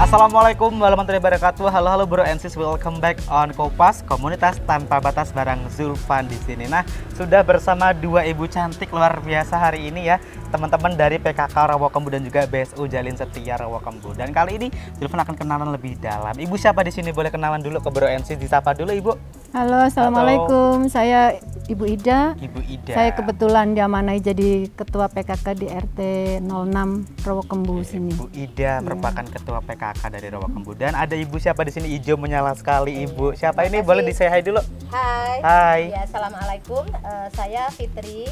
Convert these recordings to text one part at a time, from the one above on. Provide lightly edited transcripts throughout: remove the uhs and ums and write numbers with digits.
Assalamualaikum warahmatullahi wabarakatuh. Halo bro and sis, welcome back on Kompas, komunitas tanpa batas bareng Zulfan di sini. Nah, sudah bersama dua ibu cantik luar biasa hari ini ya, teman-teman dari PKK Rawakembu dan juga BSU Jalin Setia Rawakembu. Dan kali ini Zulfan akan kenalan lebih dalam. Ibu siapa di sini? Boleh kenalan dulu ke bro and sis, disapa dulu Ibu. Halo, assalamualaikum. Halo. Saya Ibu Ida. Ibu Ida. Saya kebetulan diamanai jadi ketua PKK di RT 06 Rawakembu sini. Ibu Ida merupakan ketua PKK dari Rawakembu. Dan ada ibu siapa di sini? Hijau menyala sekali Ibu. Siapa ini? Boleh di-say hi dulu? Hai. Hai. Ya, assalamualaikum. Saya Fitri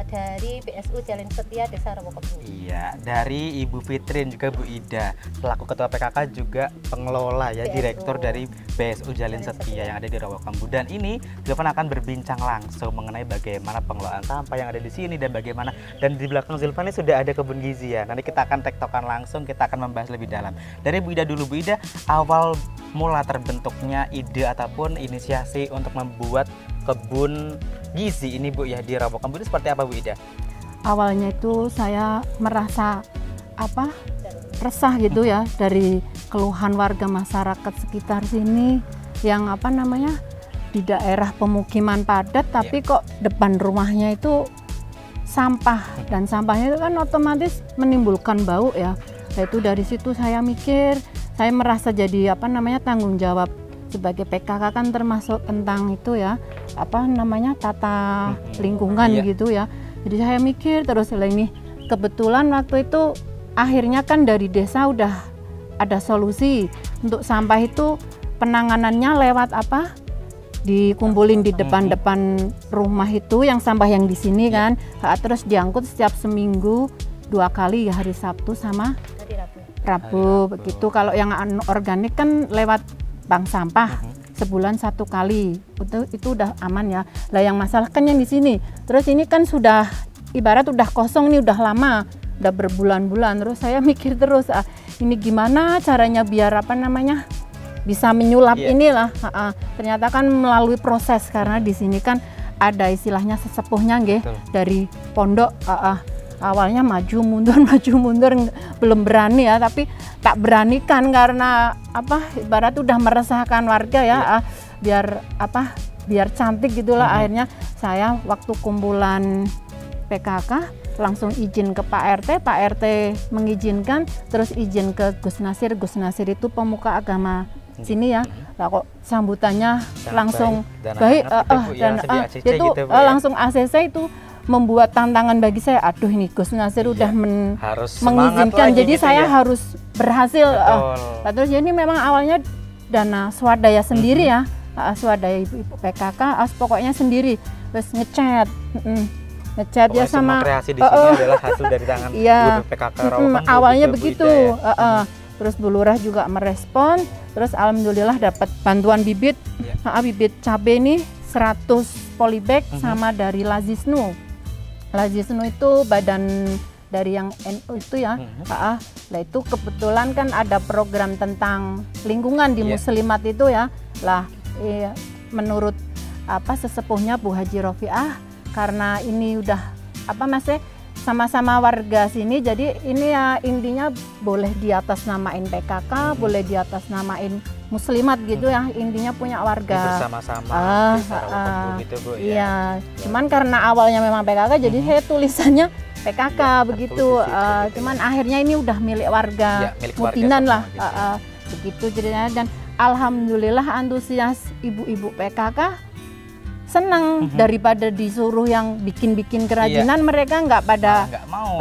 dari BSU Jalin Setia Desa Rawakembu. Iya, dari Ibu Fitri dan juga Bu Ida, selaku ketua PKK juga pengelola ya, direktur dari BSU Jalin Setia yang ada di Rawakembu. Dan ini Zulfan akan berbincang langsung mengenai bagaimana pengelolaan sampah yang ada di sini dan bagaimana, dan di belakang Zulfan ini sudah ada kebun gizi ya. Nanti kita akan tektokan langsung, kita akan membahas lebih dalam. Dari Bu Ida dulu, Bu Ida, awal mula terbentuknya ide ataupun inisiasi untuk membuat kebun gizi ini Bu ya di Rawakembu itu seperti apa Bu Ida? Awalnya itu saya merasa resah gitu ya dari keluhan warga masyarakat sekitar sini yang di daerah pemukiman padat, tapi kok depan rumahnya itu sampah, dan sampahnya itu kan otomatis menimbulkan bau ya. Nah, itu dari situ saya mikir, saya merasa jadi tanggung jawab sebagai PKK kan termasuk tentang itu ya, tata lingkungan gitu ya. Jadi saya mikir terus ini, kebetulan waktu itu akhirnya kan dari desa udah ada solusi untuk sampah itu, penanganannya lewat dikumpulin di depan-depan rumah itu yang sampah yang di sini kan, terus diangkut setiap seminggu 2 kali, hari Sabtu sama Rabu begitu. Kalau yang organik kan lewat bank sampah sebulan 1 kali, itu udah aman ya. Lah yang masalah kan yang di sini, terus ini kan sudah ibarat udah kosong nih, udah lama, udah berbulan-bulan. Terus saya mikir terus, ini gimana caranya biar bisa menyulap inilah. Ternyata kan melalui proses, karena di sini kan ada istilahnya sesepuhnya nggih, dari pondok. Awalnya maju mundur belum berani ya, tapi tak beranikan karena ibarat udah meresahkan warga ya, biar cantik gitulah. Akhirnya saya waktu kumpulan PKK langsung izin ke Pak RT mengizinkan, terus izin ke Gus Nasir itu pemuka agama sini ya. Lah kok sambutannya langsung baik, dan itu gitu, langsung ACC itu membuat tantangan bagi saya. Aduh, ini Gus Nasir udah mengizinkan, jadi gitu saya harus berhasil. Terus ini memang awalnya dana swadaya sendiri ya, swadaya ibu PKK, pokoknya sendiri, terus ngecat ya sama kreasi di sini adalah hasil dari tangan ibu PKK Rawakembu. Awalnya gitu, begitu. Terus Bu Lurah juga merespon, terus alhamdulillah dapat bantuan bibit, bibit cabai ini 100 polybag sama dari Lazisnu. Lazisnu itu badan dari yang NU itu ya. Lah itu kebetulan kan ada program tentang lingkungan di Muslimat itu ya. Lah menurut sesepuhnya Bu Haji Rofiah, karena ini udah sama-sama warga sini, jadi ini ya intinya boleh di atas namain PKK, boleh di atas namain Muslimat gitu ya, intinya punya warga bersama-sama gitu Bu ya. Iya, cuman karena awalnya memang PKK, jadi saya tulisannya PKK begitu. Cuman akhirnya ini udah milik warga Mutinan lah gitu. Begitu jadinya. Dan alhamdulillah antusias ibu-ibu PKK senang, daripada disuruh yang bikin kerajinan, mereka nggak mau,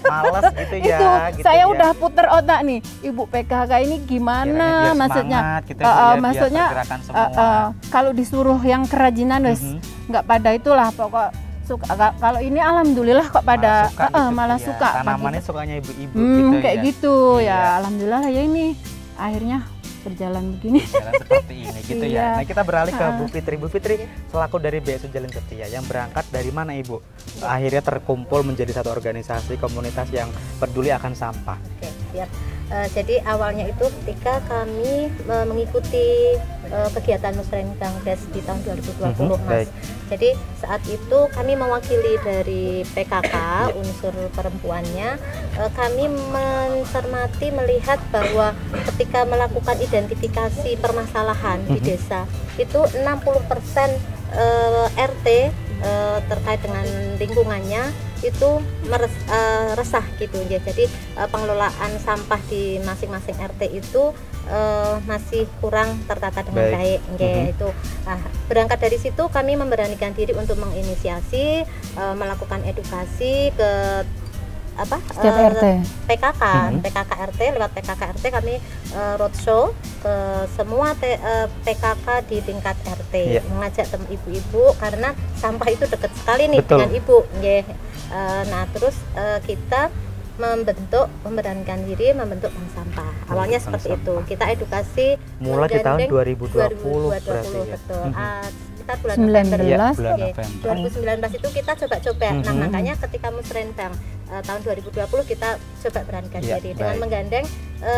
malas gitu ya. Itu gitu saya udah puter otak nih, ibu PKK ini gimana maksudnya, gitu, maksudnya kalau disuruh yang kerajinan nggak pada itulah, pokok suka. Kalau ini alhamdulillah kok pada malah suka. Tanamannya sukanya ibu-ibu kayak gitu ya. Alhamdulillah ya, ini akhirnya berjalan begini. Berjalan seperti ini gitu ya. Nah, kita beralih ke Bu Fitri. Bu Fitri selaku dari BSU Jalin Setia, yang berangkat dari mana Ibu? Akhirnya terkumpul menjadi satu organisasi komunitas yang peduli akan sampah. Oke, biar Jadi awalnya itu ketika kami mengikuti kegiatan Musrenbang Des di tahun 2020, Mas. baik. Jadi saat itu kami mewakili dari PKK unsur perempuannya, kami mencermati melihat bahwa ketika melakukan identifikasi permasalahan di desa itu 60% RT terkait dengan lingkungannya itu resah gitu ya. Jadi pengelolaan sampah di masing-masing RT itu masih kurang tertata dengan baik. Itu berangkat dari situ kami memberanikan diri untuk menginisiasi melakukan edukasi ke setiap RT. PKK RT. Lewat PKK RT kami roadshow ke semua PKK di tingkat RT, mengajak ibu-ibu karena sampah itu dekat sekali nih dengan ibu. Nah terus kita memberanikan diri membentuk bank sampah. Awalnya seperti itu. Kita edukasi mulai di tahun 2020 berarti ya. Betul. Sekitar bulan 19. November. Bulan November. 2019 itu kita coba-coba. Nah, makanya ketika Musrenbang tahun 2020 kita coba beranikan diri dengan menggandeng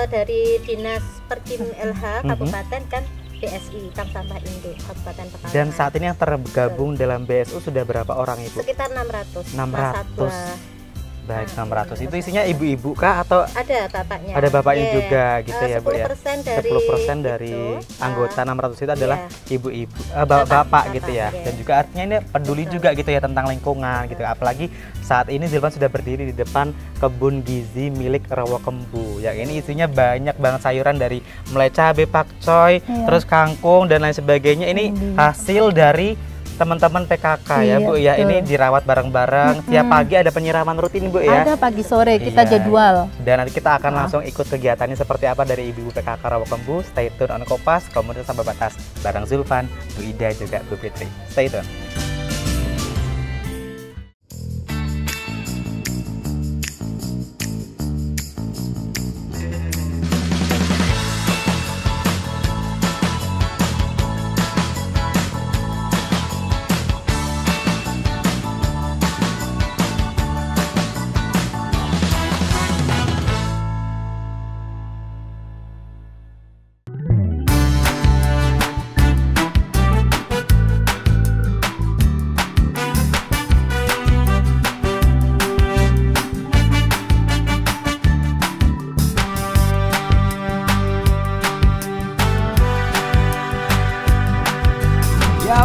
dari Dinas Perkim LH Kabupaten kan BSI Bank Sampah Induk Kabupaten Pekalongan. Dan saat ini yang tergabung dalam BSU sudah berapa orang, Ibu? Sekitar 600. 600. Baik, 600. Itu isinya ibu-ibu kah atau ada bapaknya? Ada bapaknya juga gitu ya, Bu ya. 10% 10% dari itu, anggota 600 itu adalah ibu-ibu, bapak gitu ya. Dan juga artinya ini peduli juga gitu ya tentang lingkungan gitu. Apalagi saat ini Zilvan sudah berdiri di depan kebun gizi milik Rawakembu. Yang ini isinya banyak banget sayuran dari mulai cabai pakcoy, terus kangkung dan lain sebagainya. Ini hasil dari teman-teman PKK ya Bu ya. Ini dirawat bareng-bareng. Tiap pagi ada penyiraman rutin Bu ya. Ada pagi sore kita jadwal. Dan nanti kita akan langsung ikut kegiatannya seperti apa dari ibu-ibu PKK Rawakembu. Stay tune on Kompas, Komunitas Sampai Batas bareng Zulfan, Bu Ida juga Bu Fitri. Stay tune.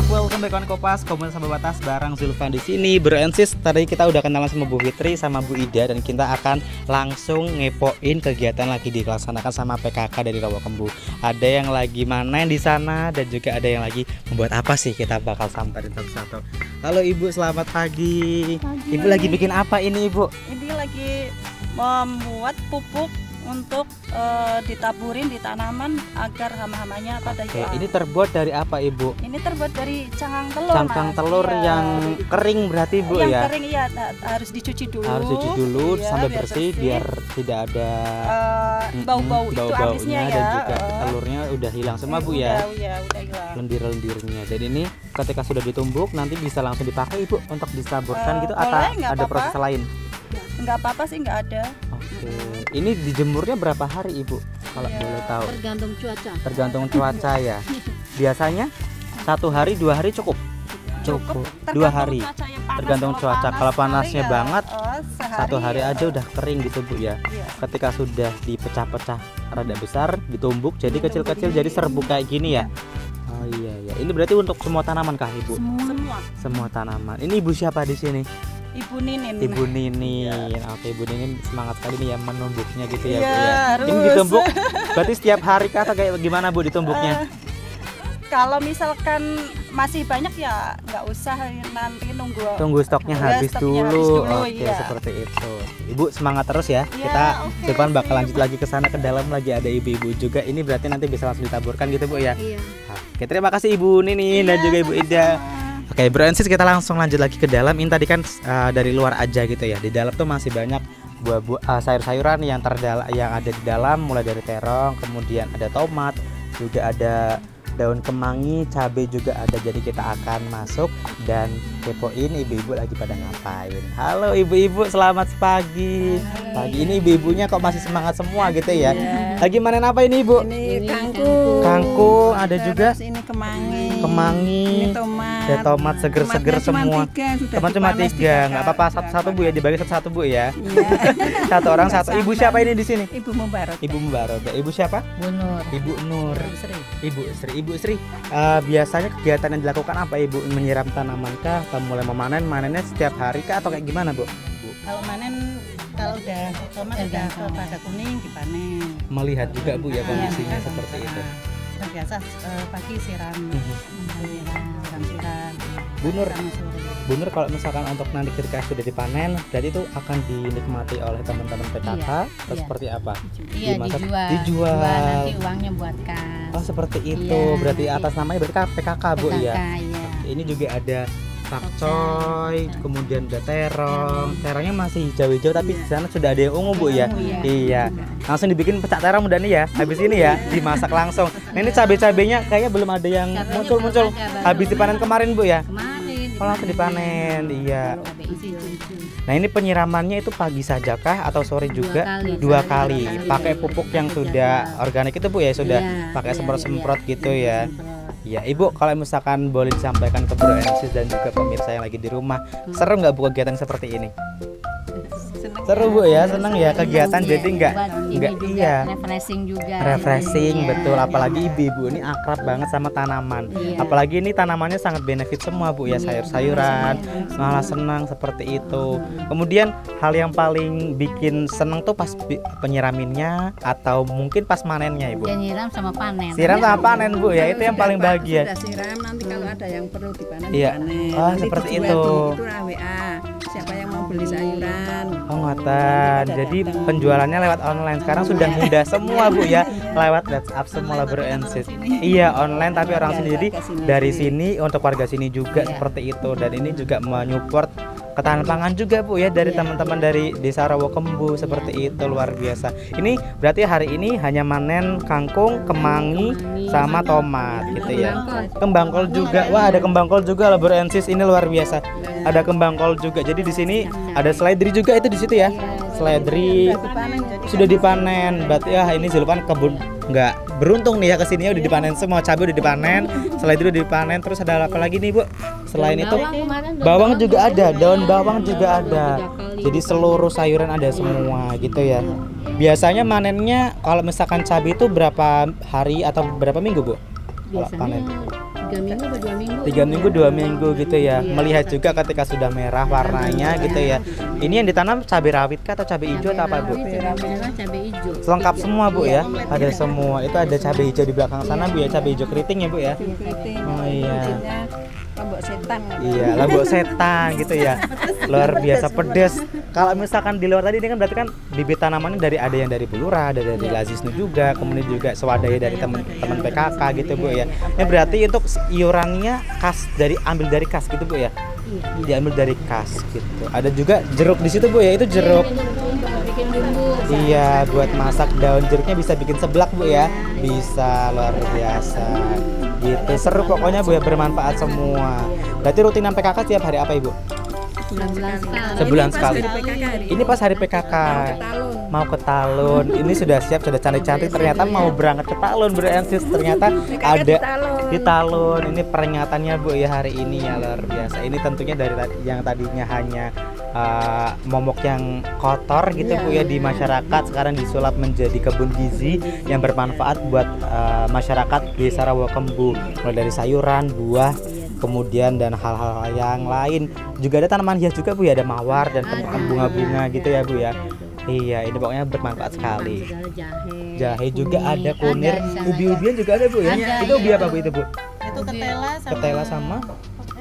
Welcome back on Kompas, Komunitas Sampai Batas bareng Zulfan di sini. Bro and Sis, tadi kita udah kenalan sama Bu Fitri sama Bu Ida dan kita akan langsung ngepoin kegiatan lagi dilaksanakan sama PKK dari Rawakembu. Ada yang lagi manen di sana dan juga ada yang lagi membuat apa sih, kita bakal samperin satu-satu. Halo Ibu, selamat pagi. Ibu lagi bikin apa ini Ibu? Ini lagi membuat pupuk untuk ditaburin di tanaman agar hama-hamanya pada hilang. Ini terbuat dari apa Ibu? Ini terbuat dari cangkang telur. Cangkang telur yang kering berarti Bu yang ya? Kering iya, harus dicuci dulu. Harus dicuci dulu sampai bersih biar tidak ada bau-bau itu amisnya ya. Dan juga telurnya udah hilang semua Bu ya? Udah hilang. Lendir-lendirnya. Dan ini ketika sudah ditumbuk nanti bisa langsung dipakai Ibu untuk ditaburkan gitu atau boleh, ada proses lain? Enggak apa-apa sih, enggak ada. Oke. Ini dijemurnya berapa hari Ibu? Kalau boleh tahu. Tergantung cuaca. Tergantung cuaca ya. Biasanya 1 hari 2 hari cukup. Cukup. 2 hari. Tergantung cuaca. Kalau panasnya banget 1 hari aja udah kering gitu Bu ya. Ketika sudah dipecah-pecah rada besar, ditumbuk jadi kecil-kecil jadi serbuk kayak gini ya. Oh iya ya. Ini berarti untuk semua tanaman kah Ibu? Semua tanaman. Ini Ibu siapa di sini? Ibu Ninin. Ibu Ninin. Oke, Ibu Ninin semangat sekali nih ya menumbuknya gitu ya Bu Iya, ya. harus. Ini ditumbuk berarti setiap hari kah atau kayak gimana Bu ditumbuknya? Kalau misalkan masih banyak ya nggak usah, nanti Tunggu stoknya habis dulu. Oke, seperti itu. Ibu semangat terus ya. Kita depan bakal lanjut lagi ke sana, ke dalam lagi ada ibu-ibu juga. Ini berarti nanti bisa langsung ditaburkan gitu Bu ya. Iya. Oke, terima kasih Ibu Ninin dan juga Ibu Ida. Oke, Bro and Sis, kita langsung lanjut lagi ke dalam. Ini tadi kan dari luar aja gitu ya. Di dalam tuh masih banyak buah-buah sayur-sayuran yang ada di dalam, mulai dari terong, kemudian ada tomat, juga ada daun kemangi, cabai juga ada. Jadi kita akan masuk dan kepoin ibu-ibu lagi pada ngapain. Halo ibu-ibu, selamat pagi. Pagi ini ibu-ibunya kok masih semangat semua gitu ya. Lagi manen apa ini ibu? Ini kangkung. Kangkung, ada juga Terus ini kemangi. kemangi, Ini tomat. ada tomat seger-seger Tomatnya cuma semua. 3, sudah Teman cuma dipanas 3, 3 nggak apa-apa, kali. satu-satu bu ya, dibagi satu-satu bu ya. Iya. Satu orang satu. Ibu siapa ini di sini? Ibu Mubarak. Ibu Mubarak. Ibu siapa? Bu Nur. Ibu Nur. Sri. Ibu Sri, biasanya kegiatan yang dilakukan apa Ibu? Menyiram tanaman kah? Atau mulai memanen? Manennya setiap hari kah? Atau kayak gimana Bu? Kalau manen, kalau udah tomat udah pada kuning dipanen. Melihat juga Bu ya kondisinya Iya, seperti itu. Nah, biasa pagi siram, siram. Bu Nur, Sama sore. Bu Nur, kalau misalkan untuk nanti ketika sudah dipanen, berarti itu akan dinikmati oleh teman-teman PKK atau iya. seperti apa? Iya, Dimasak- dijual. dijual. Nanti uangnya buat kas. Oh seperti itu, Iya, berarti nanti. atas namanya berarti PKK Bu PKK, ya? iya. Ini juga ada pakcoy, kemudian ada terong. Terongnya masih hijau-hijau tapi di sana sudah ada yang ungu Bu ya. Iya. Langsung dibikin pecak terong mudah nih ya. Habis ini ya dimasak langsung. Nah ini cabai-cabainya kayaknya belum ada yang Cabainya muncul-muncul. belum ada, Habis dipanen kemarin Bu ya. Kemarin Oh, langsung dipanen. Iya. Cabai hijau. Nah ini penyiramannya itu pagi saja kah atau sore juga? kali. Dua kali. Pakai pupuk yang sudah organik itu Bu ya, sudah Iya, pakai iya, semprot-semprot iya. gitu ya. Ya Ibu, kalau misalkan boleh disampaikan ke Bro Ensis dan juga pemirsa yang lagi di rumah, seru nggak Bu kegiatan seperti ini? Seru Bu ya, seneng ya kegiatan, Iya, jadi nggak ini juga iya. refreshing juga. Refreshing, Iya, betul. Apalagi iya. ibu-ibu ini akrab banget sama tanaman. Iya. Apalagi ini tanamannya sangat benefit semua Bu ya, sayur-sayuran, malah senang seperti itu. Kemudian hal yang paling bikin seneng tuh pas penyiraminnya atau mungkin pas manennya Ibu. Dia nyiram sama panen. Siram sama panen Bu ya, itu yang paling bahagia. Sudah siram, nanti kalau ada yang perlu dipanen Iya. dipanen. Oh, Nanti seperti dijual itu. Itu WA. Siapa yang mau beli sayuran? Oh ngoten, jadi penjualannya lewat online sekarang sudah mudah semua Bu ya, lewat WhatsApp semua lah Bro Ensis. Iya online tapi orang sendiri dari sini untuk warga sini juga seperti itu, dan ini juga menyupport ketahanan pangan juga Bu ya dari teman-teman dari Desa Rawakembu seperti itu, luar biasa. Ini berarti hari ini hanya manen kangkung, kemangi sama tomat gitu ya. Kembang kol juga, wah ada kembang kol juga lah Bro Ensis, ini luar biasa. Ada kembang kol juga. Jadi di sini ada seledri juga itu di situ ya. Seledri sudah dipanen. Berarti ya ini Zulfan kebun nggak beruntung nih ya kesini udah dipanen semua, cabai udah dipanen, seledri udah dipanen. Terus ada apa lagi nih Bu? Selain itu bawang juga ada, daun bawang juga ada. Jadi seluruh sayuran ada semua gitu ya. Biasanya manennya kalau misalkan cabai itu berapa hari atau berapa minggu Bu? Kalau panen? 3 minggu atau 2 minggu? 3 minggu 2 minggu gitu ya. Melihat juga ketika sudah merah warnanya gitu ya. Ini yang ditanam cabai rawit kah atau cabai hijau atau apa Bu? Cabai merah, cabai hijau. Lengkap semua Bu ya. Ada semua. Itu ada cabai hijau di belakang sana Bu ya, cabai hijau keriting ya Bu ya. Oh iya. Lombok setan. Iya, lombok setan gitu ya. Luar biasa pedas. Kalau misalkan di luar tadi ini kan berarti kan bibit tanamannya dari ada yang dari Bulura, ada dari Lazisnu juga, kemudian juga swadaya dari teman-teman PKK gitu Bu ya. Ini berarti untuk iurannya kas ambil dari kas gitu Bu ya. Diambil dari kas gitu. Ada juga jeruk di situ Bu ya, itu jeruk. Bikin bumbu. Iya, buat masak daun jeruknya bisa bikin seblak Bu ya. Bisa, luar biasa. Gitu, seru pokoknya Bu ya, bermanfaat semua. Berarti rutinan PKK tiap hari apa Ibu? Sebulan sekali. Sebulan sekali. PKK Ini pas hari PKK. Mau ke Talun. Ini sudah siap, sudah cantik-cantik. Ternyata mau berangkat ke Talun Bro Ensis. Ternyata ada di Talun. Ini peringatannya Bu ya hari ini ya, luar biasa. Ini tentunya dari yang tadinya hanya momok yang kotor gitu Bu ya di masyarakat, sekarang disulap menjadi kebun gizi yang bermanfaat buat masyarakat Desa Rawakembu, mulai dari sayuran, buah, kemudian dan hal-hal yang lain. Juga ada tanaman hias juga Bu ya, ada mawar dan bunga-bunga gitu ya Bu ya. Iya, ini pokoknya bermanfaat sekali. Jahe juga ada, kunir, ubi-ubian juga ada Bu ya. Itu ubi apa Bu itu Bu? Itu Ketela sama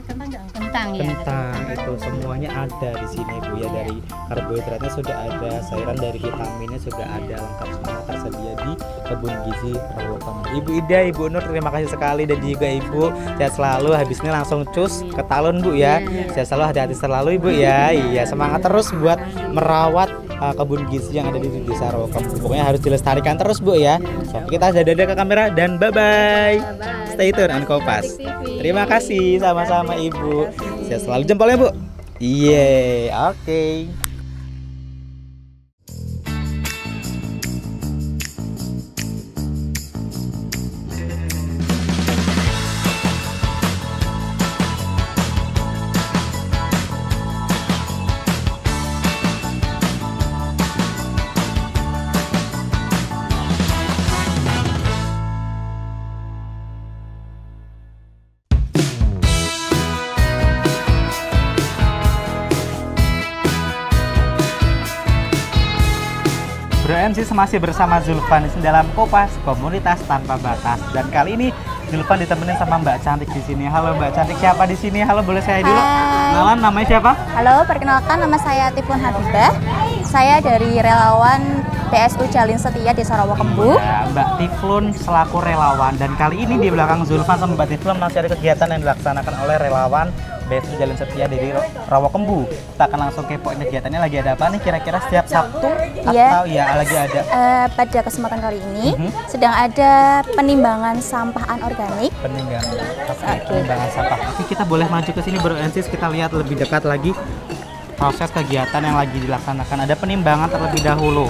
Kentang ya. kentang, itu semuanya ada di sini Bu ya. Dari karbohidratnya sudah ada, sayuran dari vitaminnya sudah ada, lengkap semua tersedia di kebun gizi Rawakembu. Ibu Ida, Ibu Nur, terima kasih sekali, dan juga Ibu sehat selalu. Habis ini langsung cus ke Talun Bu ya. Sehat selalu, hati-hati selalu Ibu ya. Iya, semangat terus buat merawat kebun gizi yang ada di Desa Rawakembu. Pokoknya harus dilestarikan terus Bu ya. So, kita dadah ke kamera dan bye-bye. Stay tune on Kompas. Terima kasih sama-sama Ibu. Saya selalu jempolnya Bu. Iya, oke. Bro NCIS masih bersama Zulfan dalam Kompas Komunitas Tanpa Batas, dan kali ini Zulfan ditemenin sama Mbak Cantik di sini. Halo Mbak Cantik, siapa di sini? Halo, boleh saya dulu? Kenalan, namanya siapa? Halo, perkenalkan nama saya Tifun Habibah. Saya dari relawan BSU Jalin Setia Desa Rawakembu. Ya, Mbak Tiflun selaku relawan, dan kali ini di belakang Zulfan sama Mbak Tiflun masih ada kegiatan yang dilaksanakan oleh relawan BSU Jalin Setia dari Rawakembu. Kita akan langsung kepoin kegiatannya, lagi ada apa nih kira-kira setiap Sabtu atau ya lagi ada? Pada kesempatan kali ini sedang ada penimbangan sampah anorganik. Penimbangan sampah. Oke, kita boleh maju ke sini Bro NCIS, kita lihat lebih dekat lagi proses kegiatan yang lagi dilaksanakan. Ada penimbangan terlebih dahulu.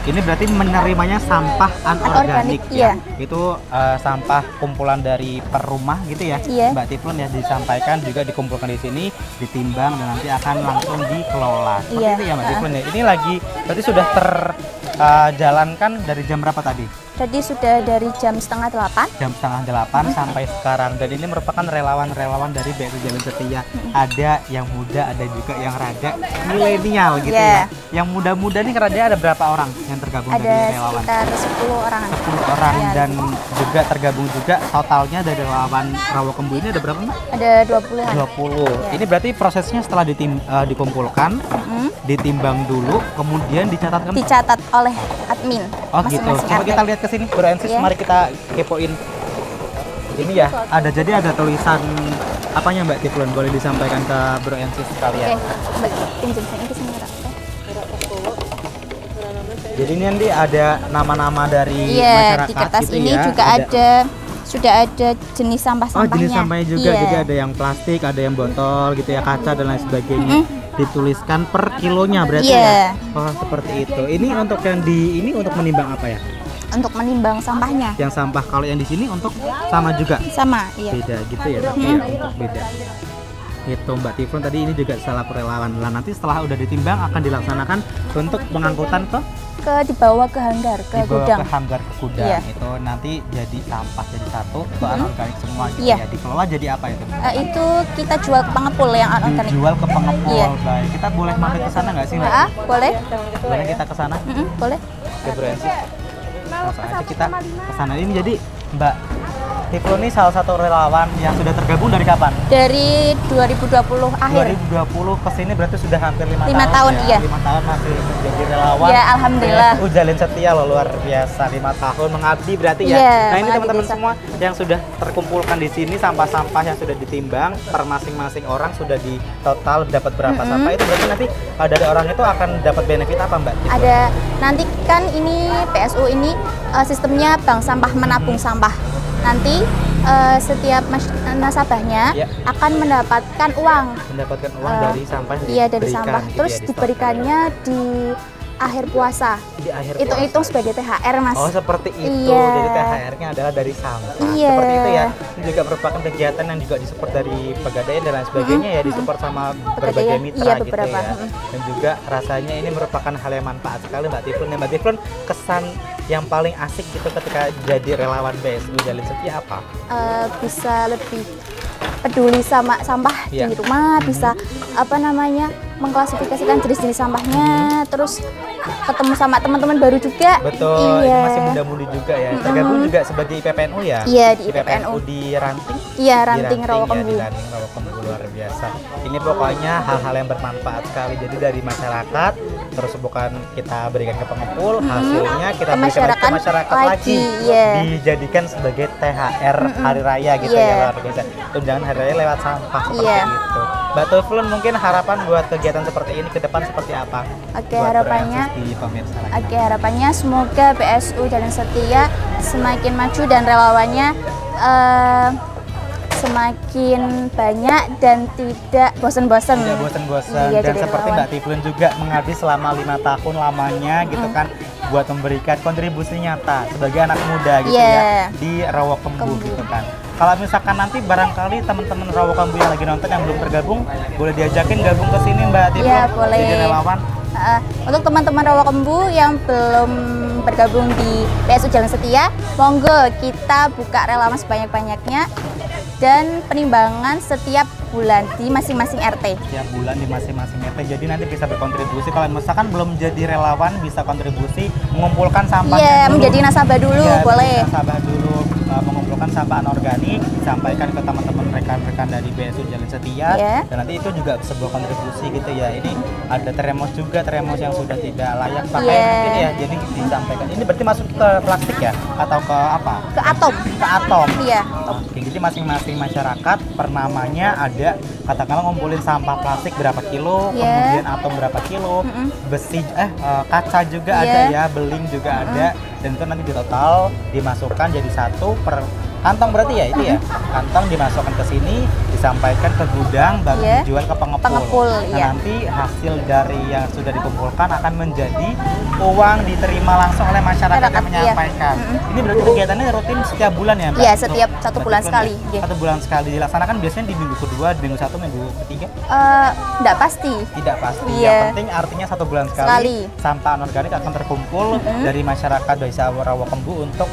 Ini berarti menerimanya sampah anorganik ya. Itu sampah kumpulan dari per rumah gitu ya. Mbak Tiflun ya, disampaikan juga dikumpulkan di sini, ditimbang dan nanti akan langsung dikelola. Seperti itu ya Mbak Tiflun ya. Ini lagi berarti sudah terjalankan dari jam berapa tadi? Jadi sudah dari jam setengah 8. Jam setengah 8 sampai sekarang, dan ini merupakan relawan-relawan dari BSU Jalin Setia. Ada yang muda, ada juga yang rada milenial gitu ya. Yang muda-muda nih kira-kira ada berapa orang yang tergabung dari relawan? Ada sekitar 10 orang. 10 orang dan juga tergabung juga totalnya dari relawan Rawakembu ini ada berapa Mbak? Ada 20-an. 20. Ini berarti prosesnya setelah dikumpulkan, ditimbang dulu, kemudian dicatatkan. Dicatat oleh admin. Oh gitu. Coba kita lihat ke sini Bro NCIS, mari kita kepoin. Ini ya, jadi ada tulisan apanya Mbak Tiflun, boleh disampaikan ke Bro NCIS sekalian. Oke, pinjam saya ini sini. Jadi ini nanti ada nama-nama dari masyarakat di kertas gitu ini ya. juga sudah ada jenis sampah-sampahnya. Oh, jenis sampahnya juga. Jadi ada yang plastik, ada yang botol gitu ya, kaca dan lain sebagainya. Dituliskan per kilonya berarti ya. Oh, seperti itu. Ini untuk yang ini untuk menimbang apa ya? Untuk menimbang sampahnya. Yang sampah, kalau yang di sini untuk sama juga. Sama, iya. Beda gitu ya, berarti ya, untuk beda. Itu Mbak Tiflun tadi ini juga selaku relawan. Nah, nanti setelah udah ditimbang akan dilaksanakan untuk pengangkutan dibawa ke hanggar, ke gudang. Ke hanggar, ke gudang. Itu nanti jadi sampah jadi satu, itu anorganik semua gitu ya. Dikelola jadi apa itu? Itu kita jual ke pengepul yang anorganik. Jual ke pengepul. Baik. Kita boleh mampir ke sana nggak sih Mbak? Boleh. Boleh kita ke sana? Boleh. Oke Bro NCIS. Langsung aja kita ke sana. Ini jadi Mbak Tiflun ini salah satu relawan yang sudah tergabung dari kapan? Dari 2020 akhir. 2020 ke sini berarti sudah hampir 5 tahun ya. Iya. 5 tahun masih menjadi relawan. Ya, alhamdulillah. BSU Jalin Setia loh, luar biasa. 5 tahun mengabdi berarti ya. Nah, ini teman-teman semua yang sudah terkumpulkan di sini, sampah-sampah yang sudah ditimbang per masing-masing orang sudah di total dapat berapa sampah, itu berarti nanti dari orang itu akan dapat benefit apa Mbak? Ada, nanti kan ini PSU ini sistemnya bank sampah menabung sampah. Nanti setiap nasabahnya akan mendapatkan uang. Mendapatkan uang dari sampah. Iya, dari sampah. Terus diberikannya di akhir puasa. Di akhir hitung sebagai THR, Mas. Oh, seperti itu. Jadi THR-nya adalah dari sampah. Seperti itu ya. Ini juga merupakan kegiatan yang juga disupport dari Pegadaian dan lain sebagainya ya, disupport sama berbagai mitra gitu ya. Dan juga rasanya ini merupakan hal yang manfaat sekali Mbak Tiflun. Mbak Tiflun, kesan yang paling asik gitu ketika jadi relawan BSU Jalin Setia apa? Bisa lebih peduli sama sampah di rumah, bisa mengklasifikasikan jenis-jenis sampahnya, terus ketemu sama teman-teman baru juga. Betul, ini masih muda-mudi juga ya. Tergabung juga sebagai IPPNU ya? Iya, di IPPNU. Di Ranting? Iya, Ranting Rawakembu. Ya, di Ranting Rawakembu, luar biasa. Ini pokoknya hal-hal yang bermanfaat sekali. Jadi dari masyarakat terus bukan kita berikan ke pengepul, hasilnya kita Ke berikan ke masyarakat lagi, iya. dijadikan sebagai THR hari raya gitu Iya. ya, luar biasa. Tunjangan hari raya lewat sampah seperti Iya. itu. Mbak Tuflun, mungkin harapan buat kegiatan seperti ini ke depan seperti apa? Oke, Buat harapannya bereaksi di pemirsa lagi. Oke, harapannya semoga PSU Jalan Setia semakin maju dan relawannya semakin banyak dan tidak bosan-bosan. Tidak bosan-bosan. Iya, Dan jadi seperti relawan. Mbak Tuflun juga mengabdi selama 5 tahun lamanya gitu kan, buat memberikan kontribusi nyata sebagai anak muda gitu Iya. ya di Rawakembu gitu kan. Kalau misalkan nanti barangkali teman-teman Rawakembu yang lagi nonton yang belum tergabung, boleh diajakin gabung ke sini Mbak Tuflun. Iya, boleh. Jadi relawan. Untuk teman-teman Rawakembu yang belum bergabung di PSU Jalan Setia, monggo kita buka relawan sebanyak-banyaknya dan penimbangan setiap bulan di masing-masing RT. Tiap bulan di masing-masing RT. Jadi nanti bisa berkontribusi. Kalau misalkan belum jadi relawan, bisa kontribusi mengumpulkan sampah. Iya, menjadi nasabah dulu, Iya, boleh. menjadi nasabah dulu, mengumpulkan sampah anorganik, disampaikan ke teman-teman rekan-rekan dari BSU Jalan Setia. Iya. Dan nanti itu juga sebuah kontribusi gitu ya. Ini ada termos juga, termos yang sudah tidak layak pakai Iya. mungkin ya. Jadi disampaikan. Ini berarti masuk ke plastik ya? Atau ke apa? Ke atom. Ke atom. Iya. Oke, jadi masing-masing masyarakat per namanya ada, katakanlah ngumpulin sampah plastik berapa kilo, Iya. kemudian atom berapa kilo, besi kaca juga Iya. ada ya, beling juga ada, dan itu nanti di total dimasukkan jadi satu per kantong berarti ya itu ya. Kantong dimasukkan ke sini, disampaikan ke gudang baru Iya. dijual ke pengepul. Pengepul, Nah, iya. nanti hasil dari yang sudah dikumpulkan akan menjadi uang diterima langsung oleh masyarakat yang Masyarakat, iya. menyampaikan. Ini berarti kegiatannya rutin setiap bulan ya, Mbak? Iya, setiap satu bulan Berarti sekali, ya, iya. Satu bulan sekali dilaksanakan biasanya di minggu kedua, di minggu satu, minggu ketiga? Nggak pasti. Tidak pasti. Iya. Yang penting artinya satu bulan sekali, Sekali. sampah anorganik akan terkumpul dari masyarakat Desa Rawakembu untuk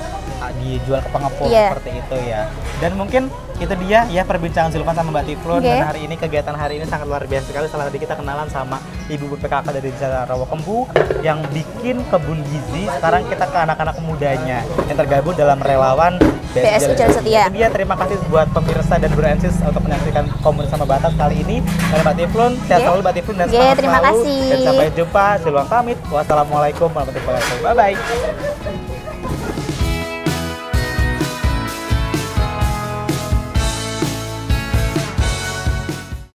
dijual ke pengepul Iya. seperti itu ya. Dan mungkin itu dia ya perbincangan Zulfan sama Mbak Tuflun. Oke. Dan hari ini kegiatan hari ini sangat luar biasa sekali. Setelah tadi kita kenalan sama Ibu PKK dari Desa Rawakembu yang bikin kebun gizi. Sekarang kita ke anak-anak mudanya yang tergabung dalam relawan PSU Jalan Setia. Itu dia, terima kasih buat pemirsa dan Bro Ensis untuk menyaksikan Komunitas Sama Batas kali ini. Dan Mbak Tuflun, sehat Oke. selalu Mbak Tuflun dan Oke, semangat terima selalu. kasih. Dan sampai jumpa. Zulfan pamit. Wassalamualaikum warahmatullahi wabarakatuh. Bye bye.